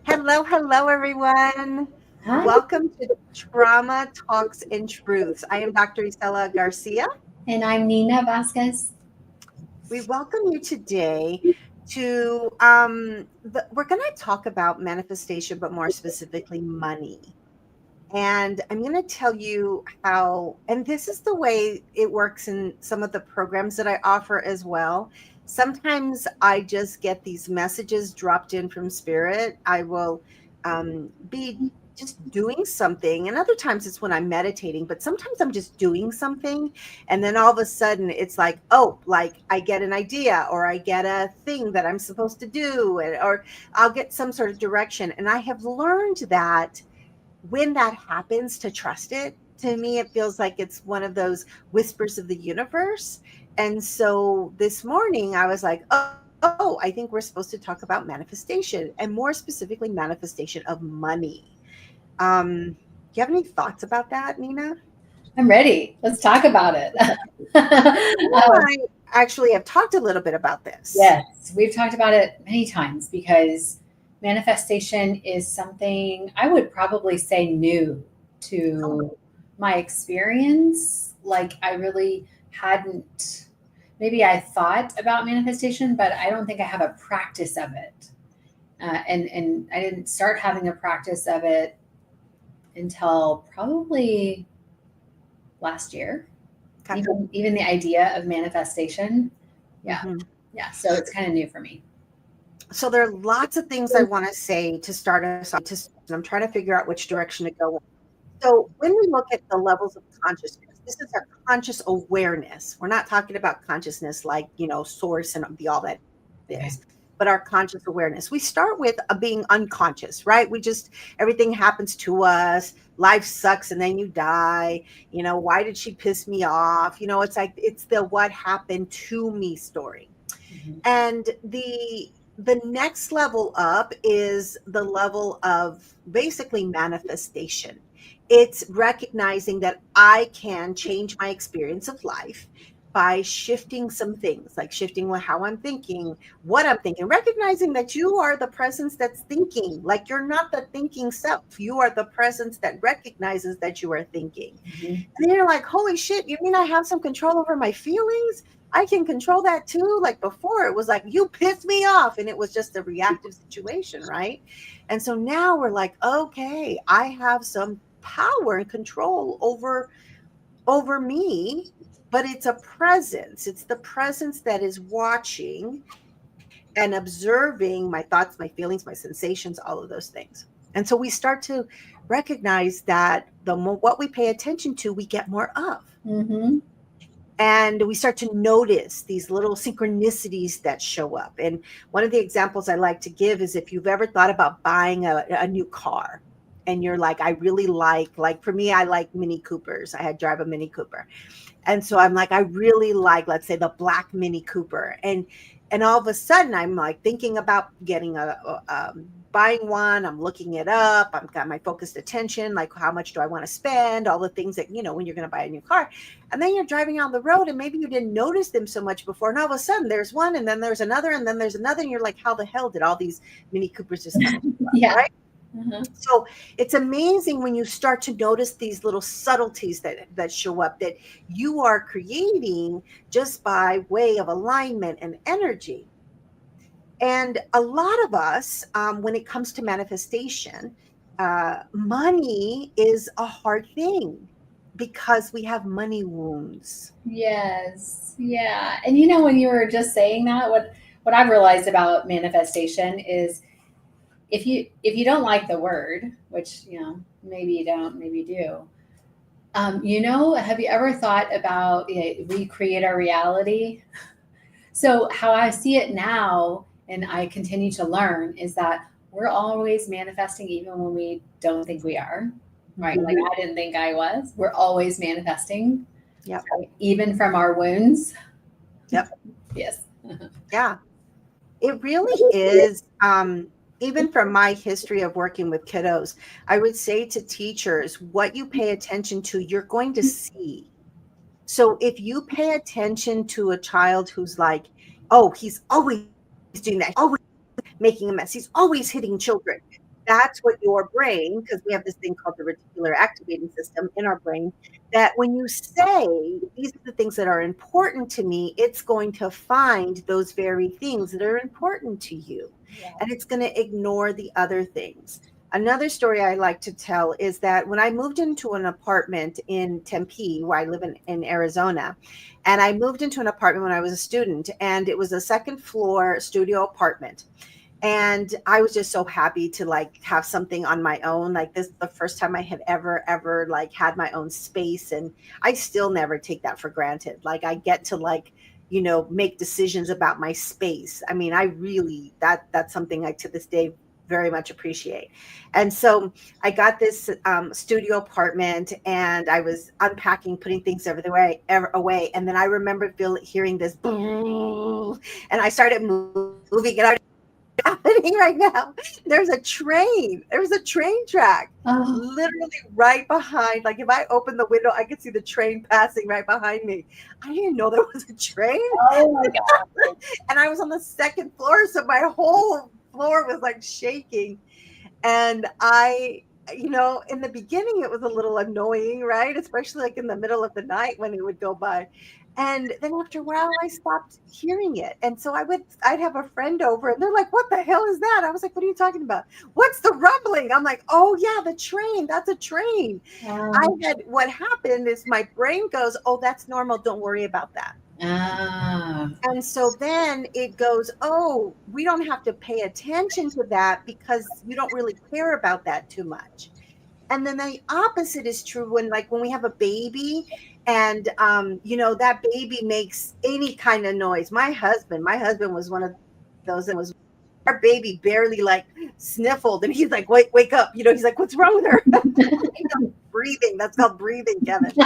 Hello, hello, everyone. Hi, Welcome to Trauma Talks and Truths. I am Dr. Isela Garcia. and I'm Nina Vasquez. We welcome you today to, we're going to talk about manifestation, but more specifically, money. And I'm going to tell you how, and this is the way it works in some of the programs that I offer as well. Sometimes I just get these messages dropped in from spirit. I will be just doing something. And other times it's when I'm meditating, but sometimes I'm just doing something. And then all of a sudden it's like, oh, like I get an idea or I get a thing that I'm supposed to do, or I'll get some sort of direction. And I have learned that when that happens, to trust it. To me, it feels like it's one of those whispers of the universe. And so this morning I was like, oh, I think we're supposed to talk about manifestation, and more specifically manifestation of money. Do you have any thoughts about that, Nina? I'm ready. Let's talk about it. So you and I actually have talked a little bit about this. Yes, we've talked about it many times because manifestation is something I would probably say new to my experience. Like, I really hadn't, maybe I thought about manifestation, but I don't think I have a practice of it. And I didn't start having a practice of it until probably last year. Okay. Even the idea of manifestation, yeah, Mhm. yeah. So it's kind of new for me. So there are lots of things I want to say to start us off. And I'm trying to figure out which direction to go. So when we look at the levels of consciousness, this is our conscious awareness. We're not talking about consciousness like, source and the all that is, Okay. but our conscious awareness. We start with being unconscious, right? Everything happens to us. Life sucks and then you die. Why did she piss me off? It's the what happened to me story. Mhm. And the next level up is the level of basically manifestation. It's recognizing that I can change my experience of life by shifting some things, like shifting how I'm thinking, what I'm thinking, recognizing that you are the presence that's thinking. Like, you're not the thinking self, you are the presence that recognizes that you are thinking. Mhm. And then you're like, holy shit, you mean I have some control over my feelings? I can control that too. Like before, it was like, you pissed me off. And it was just a reactive situation, right? And so now we're like, okay, I have some power and control over me, but it's a presence. It's the presence that is watching and observing my thoughts, my feelings, my sensations, all of those things. And so we start to recognize that the more what we pay attention to, we get more of. Mhm. And we start to notice these little synchronicities that show up. And one of the examples I like to give is, if you've ever thought about buying a new car, and you're like, I really like for me, I like Mini Coopers. I had drive a Mini Cooper. And so I'm like, I really like, let's say, the black Mini Cooper. And all of a sudden I'm like thinking about getting buying one. I'm looking it up. I've got my focused attention, like how much do I want to spend, all the things that, when you're going to buy a new car. And then you're driving on the road and maybe you didn't notice them so much before. And all of a sudden there's one, and then there's another, and then there's another. And you're like, how the hell did all these Mini Coopers just come show up, Yeah. right? Uh-huh. So it's amazing when you start to notice these little subtleties that show up, that you are creating just by way of alignment and energy. And a lot of us, when it comes to manifestation, money is a hard thing because we have money wounds. Yes. Yeah. And when you were just saying that, what I've realized about manifestation is if you don't like the word, which maybe you don't, maybe you do. Have you ever thought about we create our reality? So, how I see it now, and I continue to learn, is that we're always manifesting even when we don't think we are, right? Like, Mhm. I didn't think I was. We're always manifesting, Yep. even from our wounds. Yep. Yes. Yeah. It really is. Even from my history of working with kiddos, I would say to teachers, what you pay attention to, you're going to see. So if you pay attention to a child who's like, oh, he's always doing that, he's always making a mess, he's always hitting children, that's what your brain, because we have this thing called the reticular activating system in our brain, that when you say, these are the things that are important to me, it's going to find those very things that are important to you. Yeah. And it's going to ignore the other things. Another story I like to tell is that when I moved into an apartment in Tempe, where I live in Arizona, and I moved into an apartment when I was a student, and it was a second floor studio apartment. And I was just so happy to like have something on my own. Like, this is the first time I had ever like had my own space. And I still never take that for granted. Like, I get to like, make decisions about my space. I mean, I really, that's something I to this day very much appreciate. And so I got this studio apartment, and I was unpacking, putting things away. And then I remember hearing this boom, and I started moving it happening right now. There's a train track Oh, literally right behind. Like, if I open the window, I could see the train passing right behind me. I didn't know there was a train. oh my God. And I was on the second floor, so my whole floor was like shaking. And in the beginning, it was a little annoying, right? Especially like in the middle of the night when it would go by. And then after a while, I stopped hearing it. And so I'd have a friend over, and they're like, "What the hell is that?" I was like, "What are you talking about? What's the rumbling?" I'm like, "Oh, yeah, the train. That's a train." What happened is my brain goes, "Oh, that's normal. Don't worry about that." Ah, And so then it goes, "Oh, we don't have to pay attention to that because you don't really care about that too much." And then the opposite is true when we have a baby, and that baby makes any kind of noise. My husband was one of those that was our baby barely like sniffled, and he's like, wake up. He's like, "What's wrong with her?" Breathing. That's called breathing, Kevin. So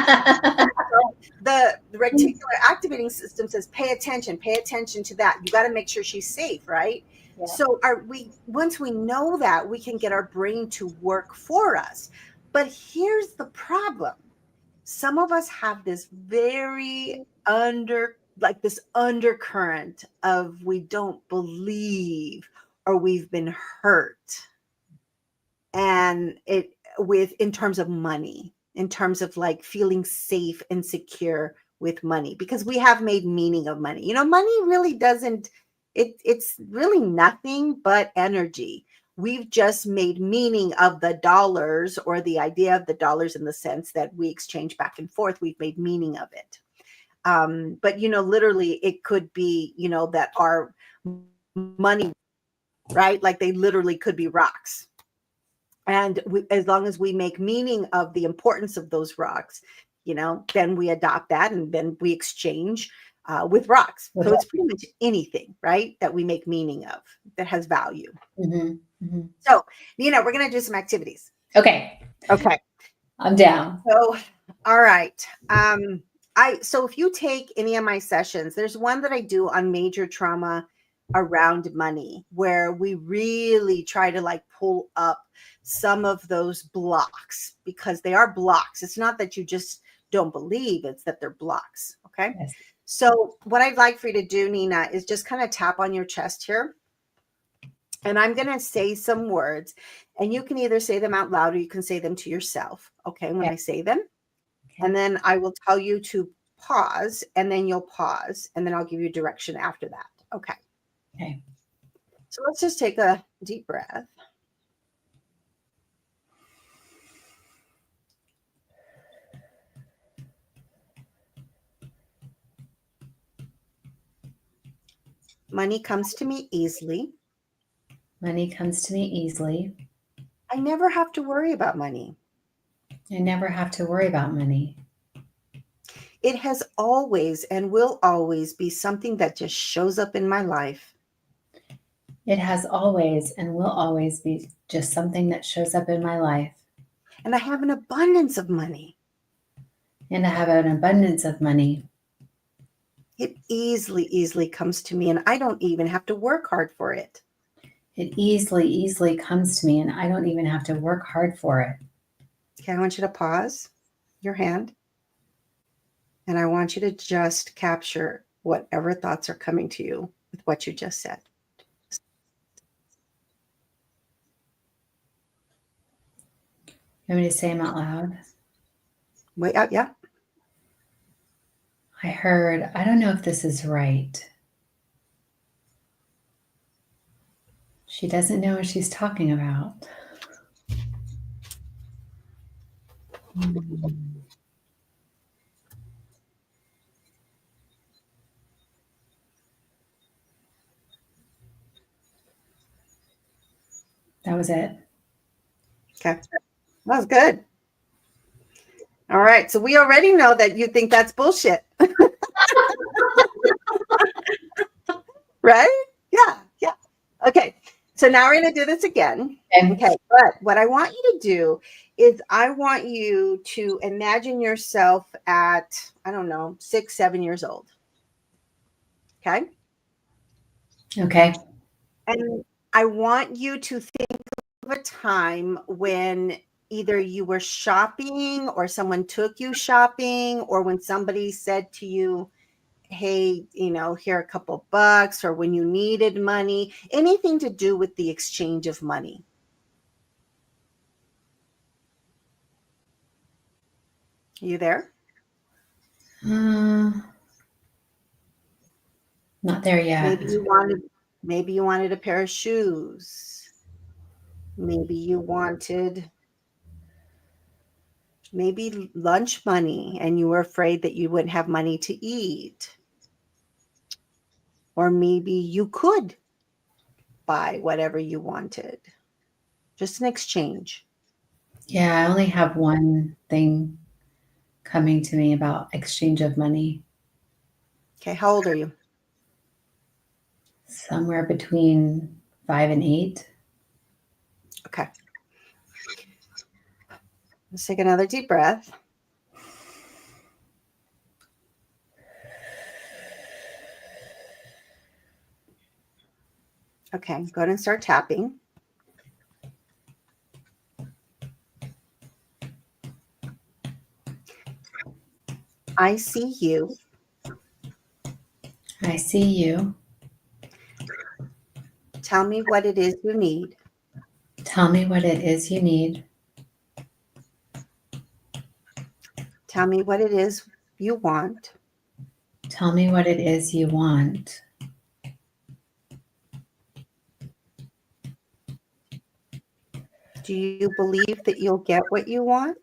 the reticular activating system says, pay attention to that. You got to make sure she's safe, right? yeah. So once we know that, we can get our brain to work for us. But here's the problem. Some of us have this very this undercurrent of, we don't believe, or we've been hurt, and it with in terms of money, in terms of like feeling safe and secure with money, because we have made meaning of money. Money really doesn't, it's really nothing but energy. We've just made meaning of the dollars, or the idea of the dollars, in the sense that we exchange back and forth. We've made meaning of it. But literally, it could be that our money, right, like they literally could be rocks. And as long as we make meaning of the importance of those rocks, then we adopt that, and then we exchange with rocks. So it's pretty much anything, right, that we make meaning of, that has value. Mm-hmm. Mm-hmm. So, Nina, we're going to do some activities. Okay. Okay. I'm down. So, all right. So if you take any of my sessions, there's one that I do on major trauma around money, where we really try to like pull up some of those blocks, because they are blocks. It's not that you just don't believe, it's that they're blocks. Okay. Yes. So what I'd like for you to do, Nina, is just kind of tap on your chest here. And I'm going to say some words, and you can either say them out loud, or you can say them to yourself. Okay. When I say them, and then I will tell you to pause, and then you'll pause, and then I'll give you direction after that. Okay. Okay. So let's just take a deep breath. Money comes to me easily. Money comes to me easily. I never have to worry about money. I never have to worry about money. It has always and will always be something that just shows up in my life. It has always and will always be just something that shows up in my life. And I have an abundance of money. And I have an abundance of money. It easily comes to me, and I don't even have to work hard for it. It easily comes to me, and I don't even have to work hard for it. Okay, I want you to pause your hand, and I want you to just capture whatever thoughts are coming to you with what you just said. You want me to say them out loud? Wait, yeah. I heard, I don't know if this is right. She doesn't know what she's talking about. That was it. Okay. That was good. All right. So we already know that you think that's bullshit. Right? Yeah. Yeah. Okay. So now we're going to do this again. Okay. But what I want you to do is I want you to imagine yourself at, I don't know, 6, 7 years old. Okay. Okay. And I want you to think of a time when either you were shopping or someone took you shopping, or when somebody said to you, hey, here are a couple bucks, or when you needed money, anything to do with the exchange of money. Are you there? Not there yet. Maybe you wanted a pair of shoes. Maybe you wanted maybe lunch money and you were afraid that you wouldn't have money to eat. Or maybe you could buy whatever you wanted. Just an exchange. Yeah, I only have one thing coming to me about exchange of money. Okay, how old are you? Somewhere between 5 and 8. Okay. Let's take another deep breath. Okay, go ahead and start tapping. I see you. I see you. Tell me what it is you need. Tell me what it is you need. Tell me what it is you want. Tell me what it is you want. Do you believe that you'll get what you want?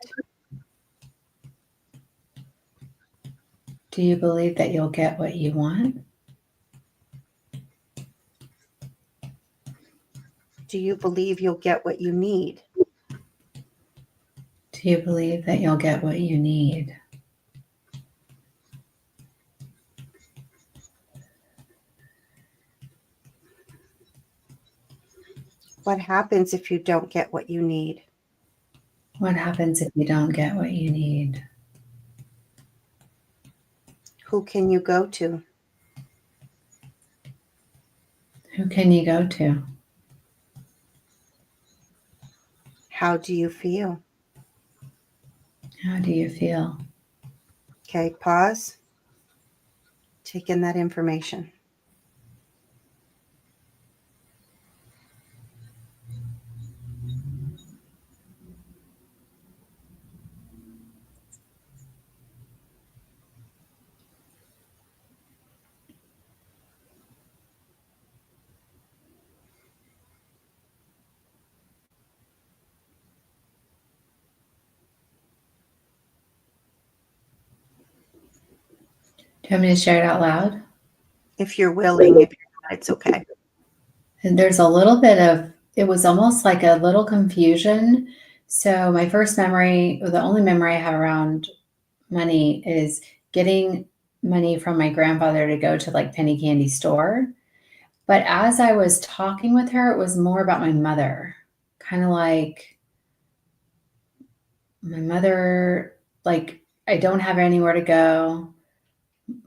Do you believe that you'll get what you want? Do you believe you'll get what you need? Do you believe that you'll get what you need? What happens if you don't get what you need? What happens if you don't get what you need? Who can you go to? Who can you go to? How do you feel? How do you feel? Okay, pause. Take in that information. Do you want me to share it out loud? If you're willing, if you're not, it's okay. And there's a little bit of, it was almost like a little confusion. So my first memory, or the only memory I have around money, is getting money from my grandfather to go to like penny candy store. But as I was talking with her, it was more about my mother. Kind of like my mother, like I don't have anywhere to go.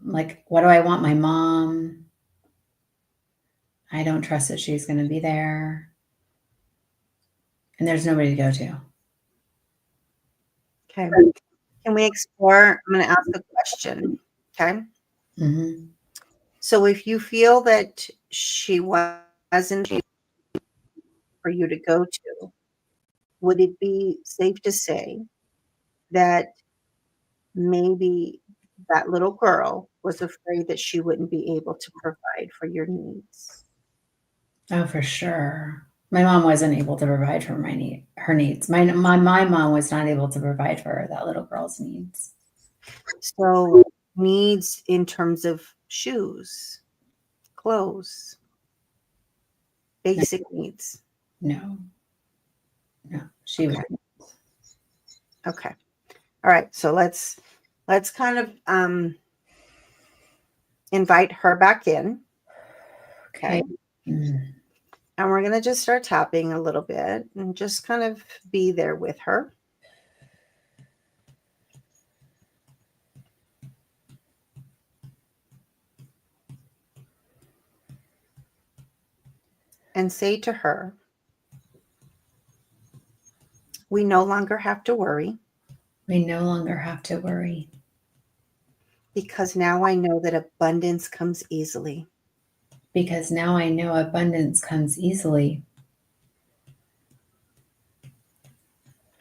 Like, what do I want my mom? I don't trust that she's going to be there. And there's nobody to go to. Okay. Can we explore? I'm going to ask a question. Okay. Mm-hmm. So if you feel that she wasn't for you to go to, would it be safe to say that maybe that little girl was afraid that she wouldn't be able to provide for your needs? Oh, for sure. My mom wasn't able to provide for her needs. My mom was not able to provide for that little girl's needs. So, needs in terms of shoes, clothes, basic needs. No, no, she was. Okay. Okay. All right. So let's kind of invite her back in. Okay. Mm. And we're going to just start tapping a little bit and just kind of be there with her. And say to her, we no longer have to worry. We no longer have to worry. Because now I know that abundance comes easily. Because now I know abundance comes easily.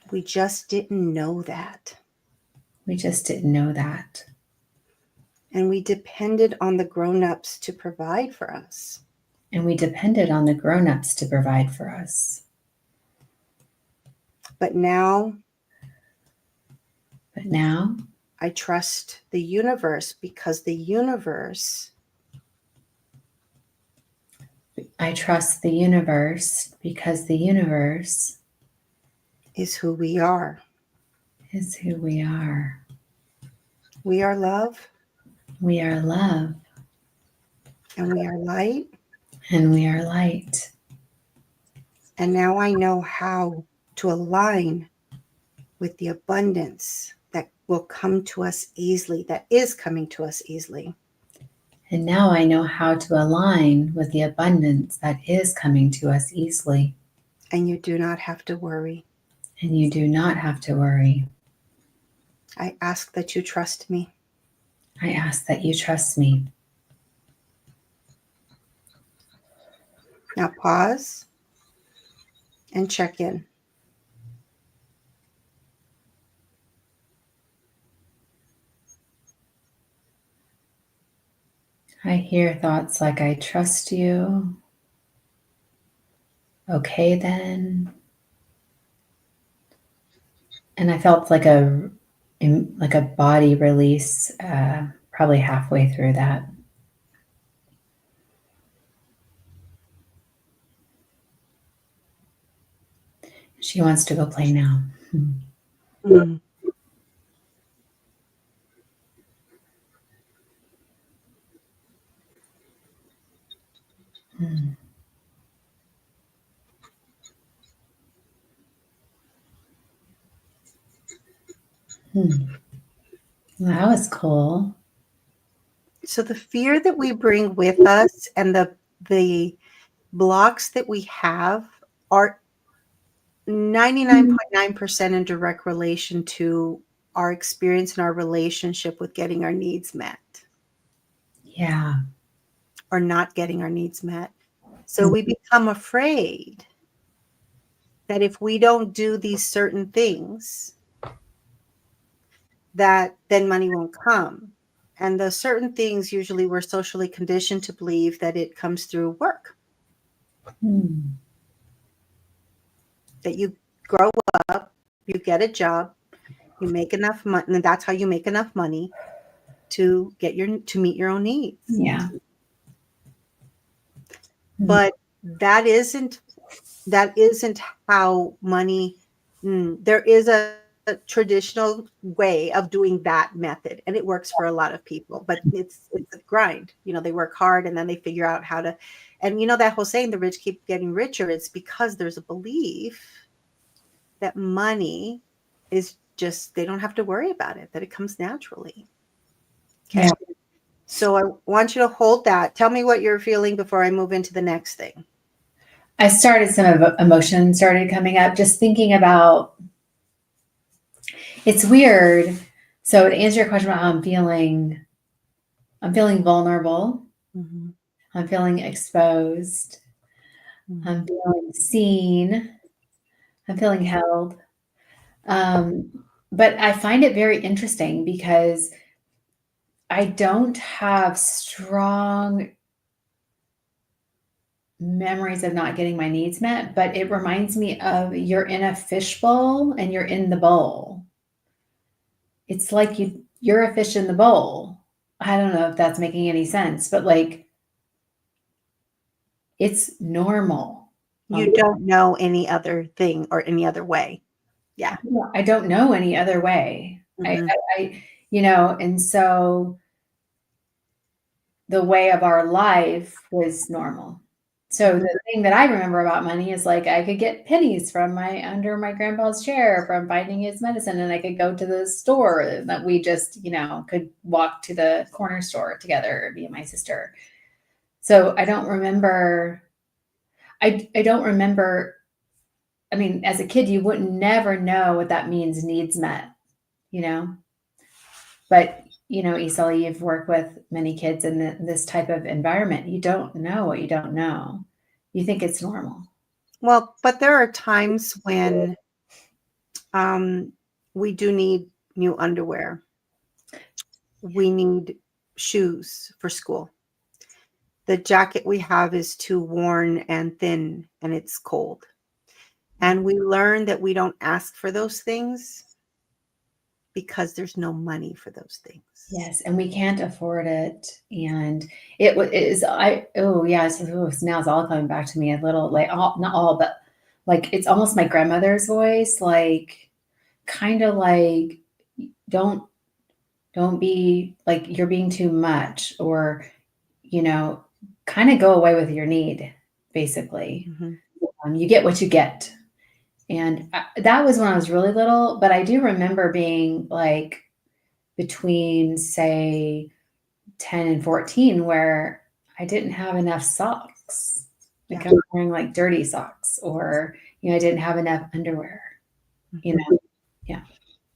We just didn't know that. We just didn't know that. And we depended on the grown-ups to provide for us. And we depended on the grown-ups to provide for us. But now I trust the universe because the universe is who we are. Is who we are. We are love. We are love. And we are light. And we are light. And now I know how to align with the abundance that will come to us easily, that is coming to us easily. And now I know how to align with the abundance that is coming to us easily. And you do not have to worry. And you do not have to worry. I ask that you trust me. I ask that you trust me. Now pause and check in. I hear thoughts like, I trust you. Okay, then. And I felt like a body release probably halfway through that. She wants to go play now. Mm. Hmm. That was cool. So the fear that we bring with us and the blocks that we have are 99.9% in direct relation to our experience and our relationship with getting our needs met. Yeah. Or not getting our needs met. So we become afraid that if we don't do these certain things, that then money won't come. And the certain things, usually we're socially conditioned to believe that it comes through work. That you grow up, you get a job, you make enough money, and that's how you make enough money to meet your own needs. Yeah. But that isn't how money. There is a traditional way of doing that method, and it works for a lot of people. But it's a grind. They work hard, and then they figure out how to. And that whole saying, "The rich keep getting richer." It's because there's a belief that money is just, they don't have to worry about it, that it comes naturally. Okay. Yeah. So I want you to hold that. Tell me what you're feeling before I move into the next thing. I some emotion started coming up just thinking about, it's weird. So to answer your question about how I'm feeling vulnerable. Mm-hmm. I'm feeling exposed. Mm-hmm. I'm feeling seen. I'm feeling held. But I find it very interesting because I don't have strong memories of not getting my needs met, but it reminds me of you're in a fishbowl and you're in the bowl. It's like you're a fish in the bowl. I don't know if that's making any sense, but like it's normal. You don't know any other thing or any other way. Yeah. I don't know any other way. Hmm. I and so the way of our life was normal. So Hmm. the thing that I remember about money is like I could get pennies from my under my grandpa's chair from finding his medicine, and I could go to the store that we just, could walk to the corner store together, me and my sister. So I don't remember I don't remember. I mean, as a kid, you wouldn't never know what that means, needs met, you know? But, Isela, you've worked with many kids in this type of environment. You don't know what you don't know. You think it's normal. Well, but there are times when um, we do need new underwear. We need shoes for school. The jacket we have is too worn and thin and it's cold. And we learn that we don't ask for those things because there's no money for those things. Yes, and we can't afford it. And it is, oh, yeah, now it's all coming back to me a little, like, not all, but like, it's almost my grandmother's voice, like, kind of like, don't, don't be like, you're being too much, or, you know, kind of go away with your need, basically. Mhm. You get what you get. And that was when I was really little, but I do remember being like between, say, 10 and 14, where I didn't have enough socks. Like Yeah. I was wearing like dirty socks, or, I didn't have enough underwear, you Mhm. know? Yeah.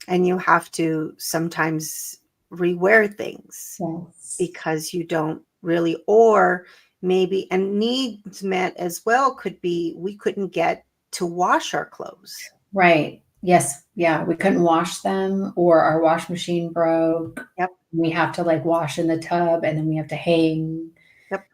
And you have to sometimes rewear things Yes. because you don't really, or maybe, and needs met as well could be we couldn't get to wash our clothes. Right. Yes. Yeah. We couldn't wash them, or our wash machine broke. Yep. We have to like wash in the tub, and then we have to hang. Yep.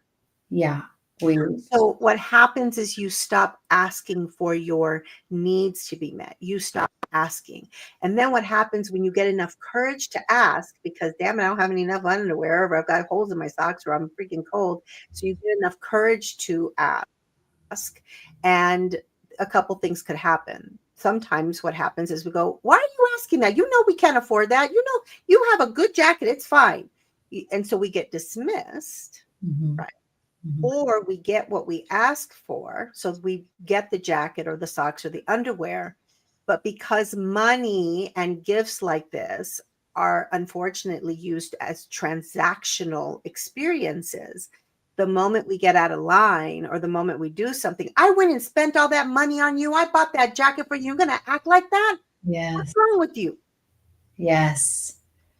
Yeah. We, So what happens is you stop asking for your needs to be met. You stop asking. And then what happens when you get enough courage to ask, because damn it, I don't have enough underwear, or I've got holes in my socks, or I'm freaking cold. So you get enough courage to ask, and a couple things could happen. Sometimes what happens is we go, why are you asking that? You know we can't afford that. You know, you have a good jacket, it's fine. And so we get dismissed, Mhm. right? Mhm. Or we get what we ask for. So we get the jacket or the socks or the underwear. But because money and gifts like this are unfortunately used as transactional experiences, the moment we get out of line or the moment we do something, I went and spent all that money on you. I bought that jacket for you. You're going to act like that? What's Yes. wrong with you? Yes.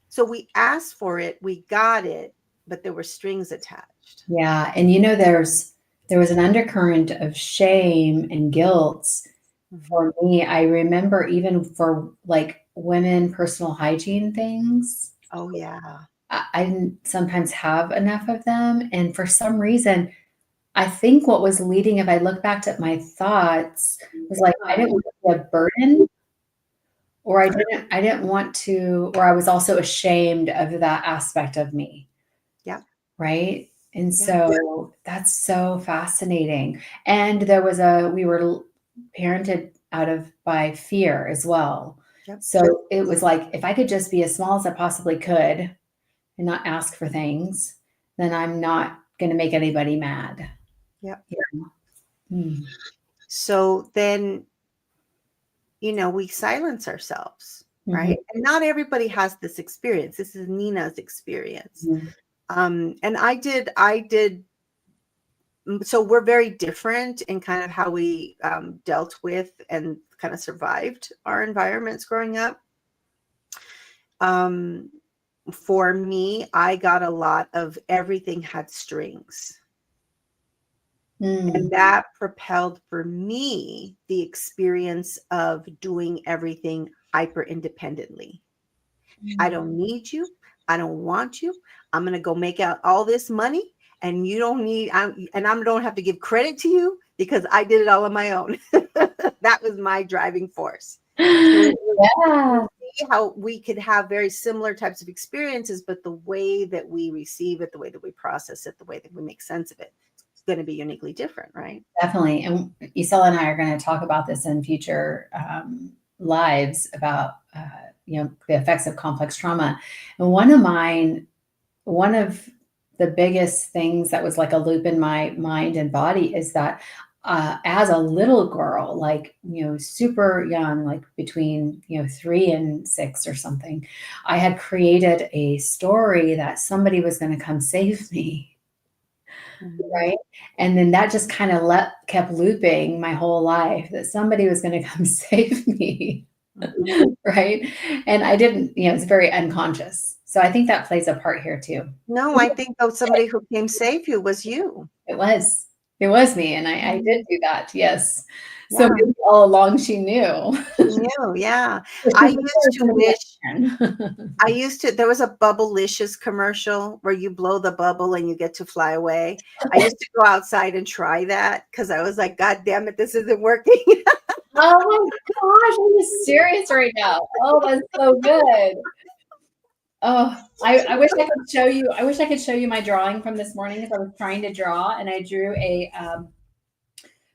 So we asked for it, we got it, but there were strings attached. Yeah. And there was an undercurrent of shame and guilt Mhm. for me. I remember even for like women personal hygiene things, Oh, yeah. I didn't sometimes have enough of them. And for some reason, I think what was leading, if I look back at my thoughts, was like I didn't want to be a burden, or I didn't want to, or I was also ashamed of that aspect of me. Yeah. Right? And Yeah. so that's so fascinating. And we were parented out of by fear as well. Yep. So it was like, if I could just be as small as I possibly could and not ask for things, then I'm not going to make anybody mad. Yep. Yeah. Mm. So then, we silence ourselves, Mhm. right? And not everybody has this experience. This is Nina's experience. Mhm. And I did. So we're very different in kind of how we dealt with and kind of survived our environments growing up. Um, for me, I got a lot of everything had strings. Mm. And that propelled for me the experience of doing everything hyper independently. I Mm. don't need you. I don't want you. I'm going to go make out all this money and you don't need, and I don't have to give credit to you because I did it all on my own. That was my driving force. So Yeah, you see how we could have very similar types of experiences, but the way that we receive it, the way that we process it, the way that we make sense of it, it's going to be uniquely different, right? definitely. And Isela and I are going to talk about this in future lives about, the effects of complex trauma. And one of the biggest things that was like a loop in my mind and body is that as a little girl, like, super young, like between, 3 and 6 or something, I had created a story that somebody was going to come save me. Mhm. Right. And then that just kind of kept looping my whole life that somebody was going to come save me. Mhm. Right. And I didn't, it's very unconscious. So I think that plays a part here too. No, I think though somebody who came save you was you. It was. It was me, and I did Mhm. do that, yes. So Yeah, maybe all along she knew. she knew. Yeah. But I she knew used there to was wish gonna be a plan. there was a Bubblicious commercial where you blow the bubble and you get to fly away. I used to go outside and try that because I was like, God damn it, this isn't working. Oh my gosh, are you serious right now? Oh, that's so good. Oh, I wish I could show you my drawing from this morning because I was trying to draw and I drew a,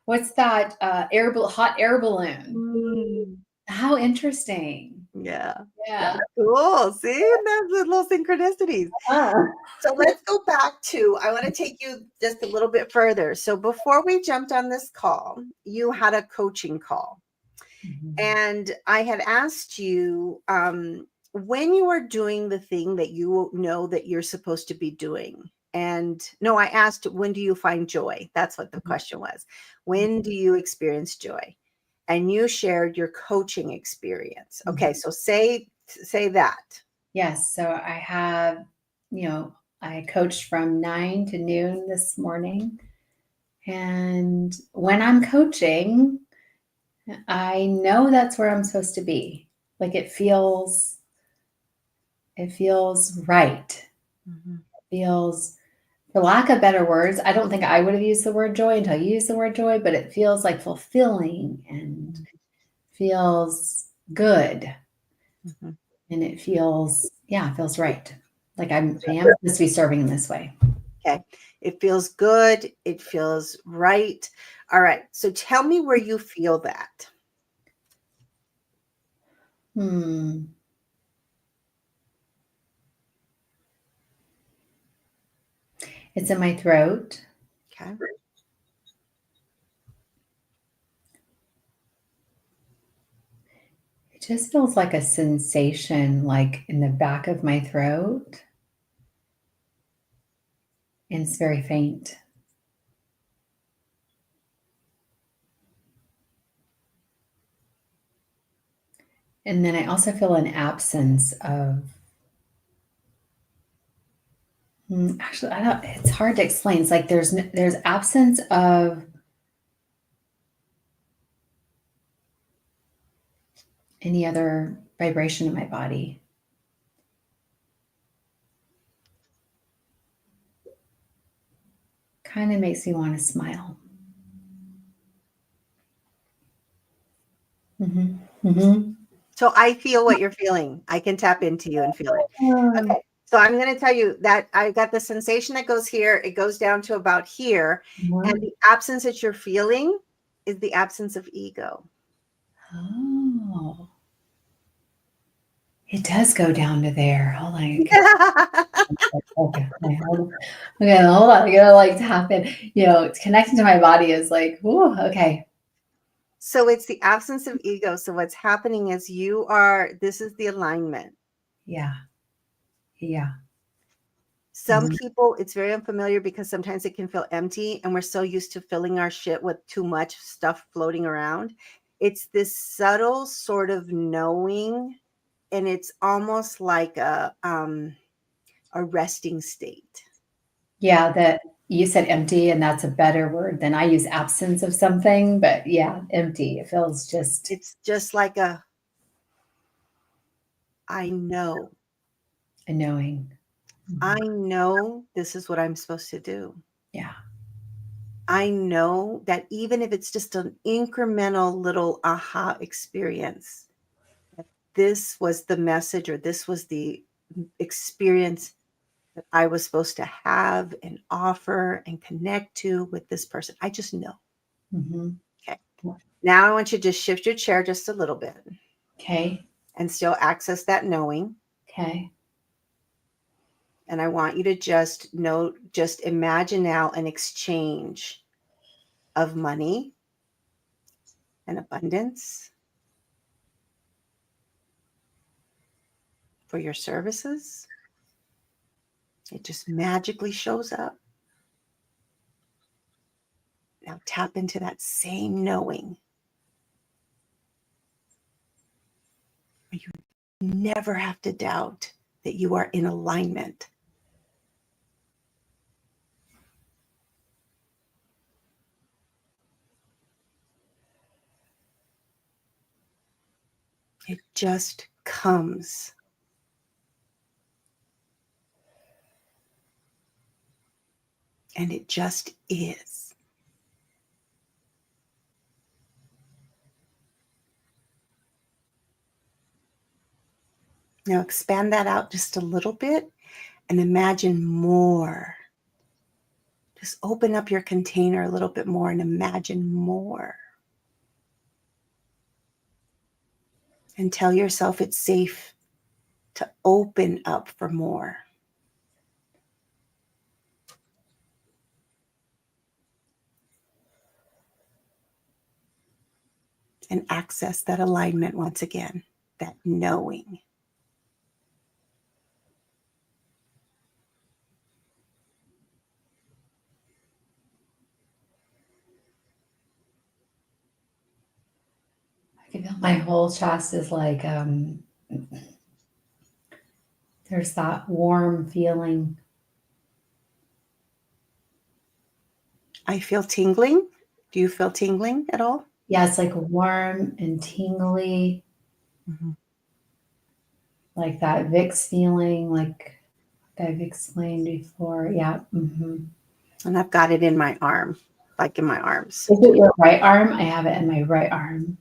what's that, hot air balloon. Mm, How interesting. yeah. Yeah. Yeah. Cool. See, that's the little synchronicities. Ah. So let's go back to, I want to take you just a little bit further. So before we jumped on this call, you had a coaching call. Mhm. And I had asked you when you are doing the thing that you know that you're supposed to be doing. And no, I asked, when do you find joy? That's what the question was. When do you experience joy? And you shared your coaching experience. Mhm. Okay, so say that. Yes. So I coached from 9 to noon this morning. And when I'm coaching, I know that's where I'm supposed to be. Like it feels right. Mhm. It feels, for lack of better words, I don't think I would have used the word joy until you used the word joy, but it feels like fulfilling and feels good. Mhm. And it feels right. Like I am supposed to be serving in this way. Okay. It feels good. It feels right. All right. So tell me where you feel that. Hmm. It's in my throat. Okay. It just feels like a sensation, like in the back of my throat, and it's very faint. And then I also feel an absence of, actually, I don't, it's hard to explain. It's like there's absence of any other vibration in my body. Kind of makes me want to smile. Hmm. Hmm. So I feel what you're feeling. I can tap into you and feel it. Okay. So I'm going to tell you that I got the sensation that goes here. It goes down to about here. And the absence that you're feeling is the absence of ego. Oh, it does go down to there. Hold on. Okay, okay, hold on. I gotta like tap in. It's connecting to my body is like, ooh, okay. So it's the absence of ego. So what's happening is this is the alignment. Yeah, yeah. Some Mhm. people, it's very unfamiliar because sometimes it can feel empty and we're so used to filling our shit with too much stuff floating around. It's this subtle sort of knowing, and it's almost like a resting state. Yeah, that. You said empty, and that's a better word than I use absence of something, but yeah, empty. It feels just It's just like I know. a knowing. I Mhm. know this is what I'm supposed to do. Yeah. I know that even if it's just an incremental little aha experience, that this was the message or this was the experience that I was supposed to have and offer and connect to with this person. I just know. Hmm. Okay. Now I want you to just shift your chair just a little bit Okay. and still access that knowing. Okay. And I want you to just just imagine now an exchange of money and abundance for your services. It just magically shows up. Now tap into that same knowing. You never have to doubt that you are in alignment. It just comes. And it just is. Now expand that out just a little bit and imagine more. Just open up your container a little bit more and imagine more. And tell yourself it's safe to open up for more. And access that alignment once again, that knowing. I can feel my whole chest is like there's that warm feeling. I feel tingling. Do you feel tingling at all? Yeah, it's like warm and tingly, Mm-hmm. like that Vicks feeling, like I've explained before. Yeah. Hmm. And I've got it in my arm, like in my arms. Is it your right arm? I have it in my right arm.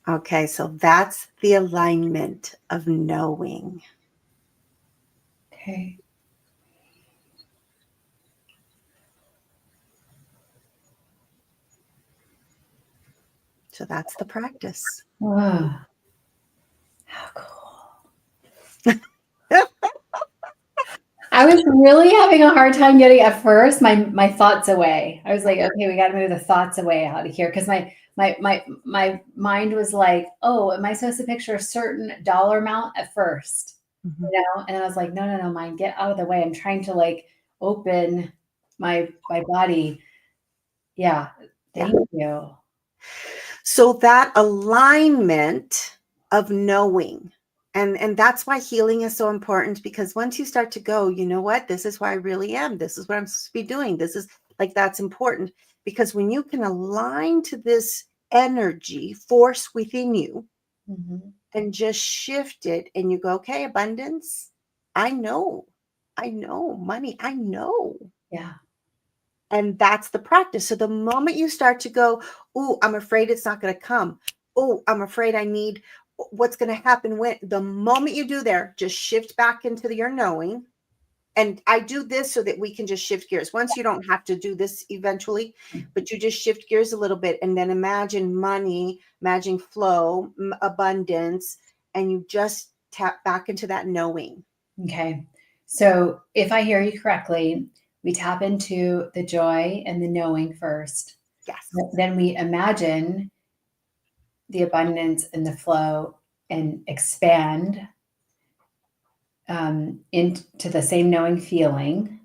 Okay, so that's the alignment of knowing. Okay. So that's the practice. Oh, how cool. I was really having a hard time getting at first my thoughts away. I was like, okay, we got to move the thoughts away out of here because my mind was like, oh, am I supposed to picture a certain dollar amount at first? Mhm. You know, and I was like, no, no, no, mind, get out of the way. I'm trying to like open my body. Yeah, Yeah. thank you. So that alignment of knowing, and that's why healing is so important, because once you start to go, you know what, this is who I really am, this is what I'm supposed to be doing, this is like, that's important, because when you can align to this energy force within you Hmm. and just shift it, and you go, okay, abundance, I know, I know, money, I know. Yeah, And that's the practice. So the moment you start to go, oh, I'm afraid it's not going to come. Oh, I'm afraid I need what's going to happen when, the moment you do there, just shift back into your knowing. And I do this so that we can just shift gears. Once you don't have to do this eventually, but you just shift gears a little bit and then imagine money, imagine flow, abundance, and you just tap back into that knowing. okay. So if I hear you correctly, we tap into the joy and the knowing first. Yes. Then we imagine the abundance and the flow and expand into the same knowing feeling.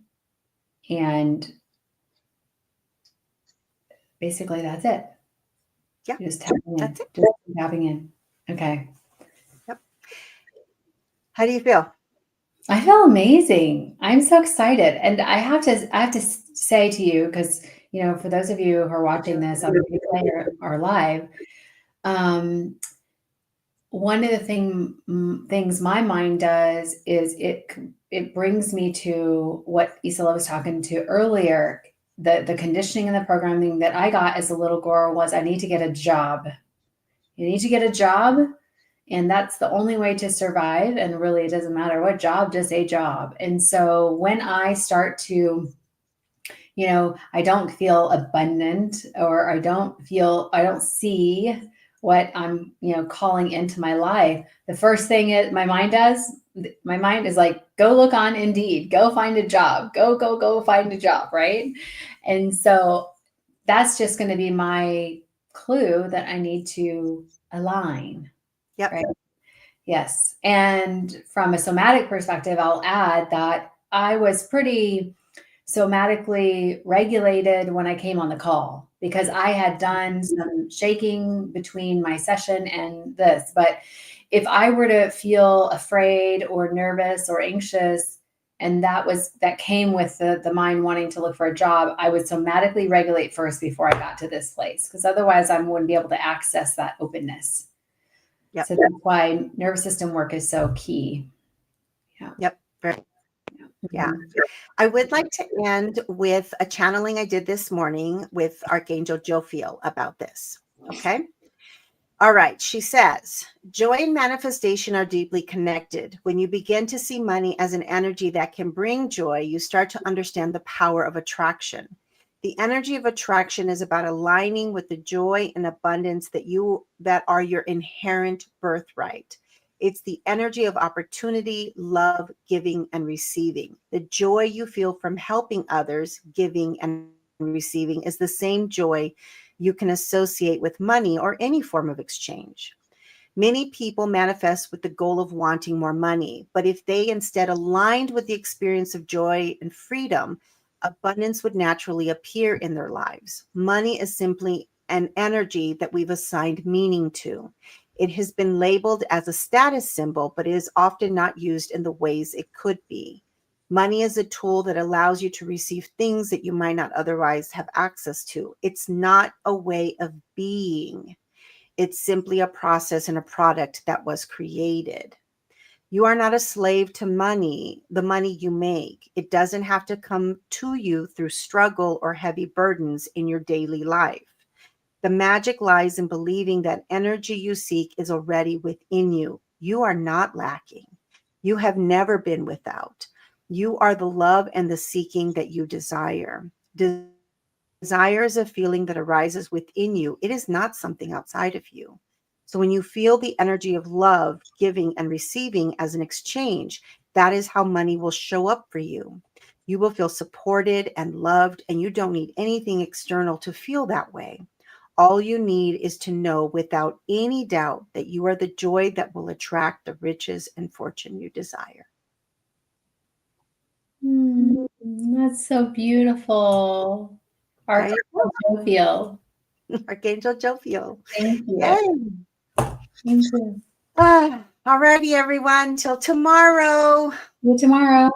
And basically, that's it. Yeah. Just tapping in, That's it. just tapping in. Okay. Yep. How do you feel? I feel amazing. I'm so excited. And I have to say to you, because, for those of you who are watching this on replay or live, um, one of the things my mind does is it brings me to what Isela was talking to earlier. The conditioning and the programming that I got as a little girl was, I need to get a job. You need to get a job, and that's the only way to survive. And really, it doesn't matter what job, just a job. And so when I start to, I don't feel abundant, or I don't see what I'm, calling into my life. The first thing my mind is like, go look on Indeed, go find a job, go find a job, right? And so that's just going to be my clue that I need to align, Yep. right? Yes. And from a somatic perspective, I'll add that I was pretty somatically regulated when I came on the call, because I had done some shaking between my session and this. But if I were to feel afraid or nervous or anxious, and that came with the mind wanting to look for a job, I would somatically regulate first before I got to this place, because otherwise I wouldn't be able to access that openness. Yep. So that's why nervous system work is so key. Yeah. Yep. Right. Yeah. Mhm. I would like to end with a channeling I did this morning with Archangel Jophiel about this. Okay. All right. She says, joy and manifestation are deeply connected. When you begin to see money as an energy that can bring joy, you start to understand the power of attraction. The energy of attraction is about aligning with the joy and abundance that are your inherent birthright. It's the energy of opportunity, love, giving, and receiving. The joy you feel from helping others, giving, and receiving is the same joy you can associate with money or any form of exchange. Many people manifest with the goal of wanting more money, but if they instead aligned with the experience of joy and freedom, abundance would naturally appear in their lives. Money is simply an energy that we've assigned meaning to. It has been labeled as a status symbol, but it is often not used in the ways it could be. Money is a tool that allows you to receive things that you might not otherwise have access to. It's not a way of being. It's simply a process and a product that was created. You are not a slave to money, the money you make. It doesn't have to come to you through struggle or heavy burdens in your daily life. The magic lies in believing that energy you seek is already within you. You are not lacking. You have never been without. You are the love and the seeking that you desire. Desire is a feeling that arises within you. It is not something outside of you. So when you feel the energy of love, giving, and receiving as an exchange, that is how money will show up for you. You will feel supported and loved, and you don't need anything external to feel that way. All you need is to know without any doubt that you are the joy that will attract the riches and fortune you desire. That's so beautiful. There you Archangel Jovial. go. Archangel Jophiel. Thank you. Yay. Thank you. All righty, everyone. Till tomorrow. See you tomorrow.